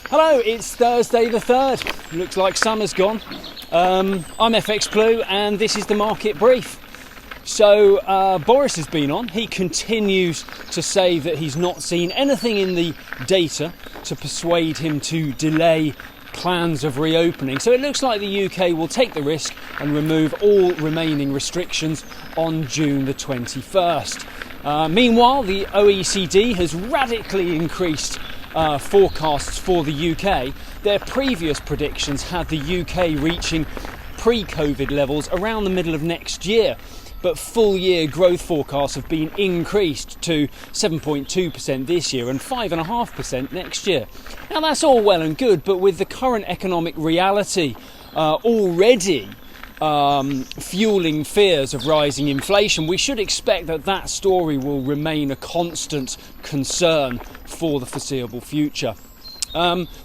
Hello, it's Thursday the 3rd. Looks like summer's gone. I'm FX Blue and this is the market brief. So Boris has been on. He continues to say that he's not seen anything in the data to persuade him to delay plans of reopening. So it looks like the UK will take the risk and remove all remaining restrictions on June the 21st. Meanwhile, the OECD has radically increased forecasts for the UK. Their previous predictions had the UK reaching pre-COVID levels around the middle of next year, but full year growth forecasts have been increased to 7.2% this year and 5.5% next year. Now that's all well and good, but with the current economic reality already fueling fears of rising inflation, we should expect that story will remain a constant concern for the foreseeable future.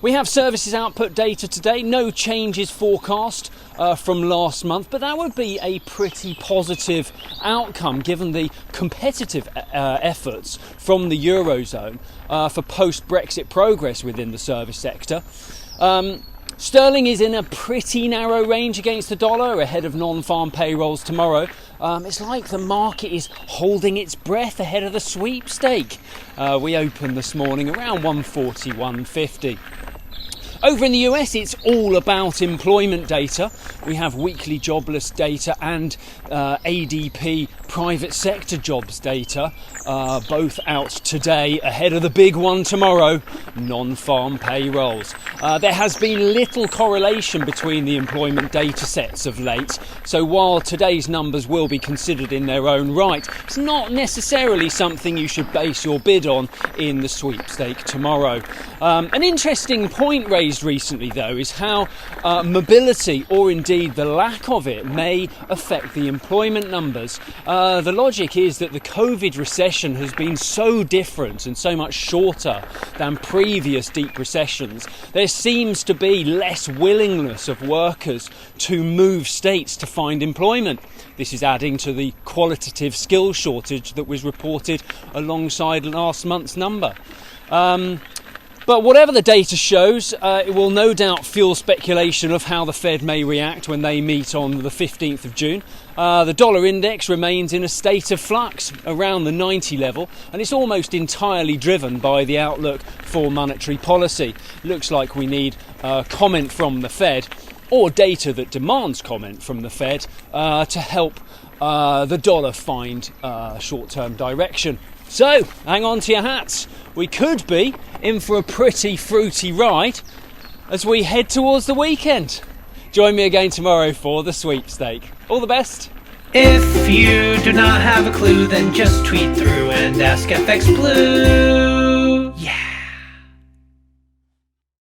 We have services output data today, no changes forecast from last month, but that would be a pretty positive outcome given the competitive efforts from the Eurozone for post-Brexit progress within the service sector. Sterling is in a pretty narrow range against the dollar, ahead of non-farm payrolls tomorrow. It's like the market is holding its breath ahead of the sweepstake. We opened this morning around 140, 150. Over in the US, it's all about employment data. We have weekly jobless data and ADP private sector jobs data, both out today ahead of the big one tomorrow, non-farm payrolls. There has been little correlation between the employment data sets of late, so while today's numbers will be considered in their own right, it's not necessarily something you should base your bid on in the sweepstake tomorrow. An interesting point raised recently, though, is how mobility, or indeed the lack of it, may affect the employment numbers. The logic is that the COVID recession has been so different and so much shorter than previous deep recessions. There seems to be less willingness of workers to move states to find employment. This is adding to the qualitative skill shortage that was reported alongside last month's number. But whatever the data shows, it will no doubt fuel speculation of how the Fed may react when they meet on the 15th of June. The dollar index remains in a state of flux around the 90 level, and it's almost entirely driven by the outlook for monetary policy. Looks like we need comment from the Fed, or data that demands comment from the Fed, to help the dollar find short-term direction. So, hang on to your hats. We could be in for a pretty fruity ride as we head towards the weekend. Join me again tomorrow for the sweepstake. All the best. If you do not have a clue, then just tweet through and ask FX Blue.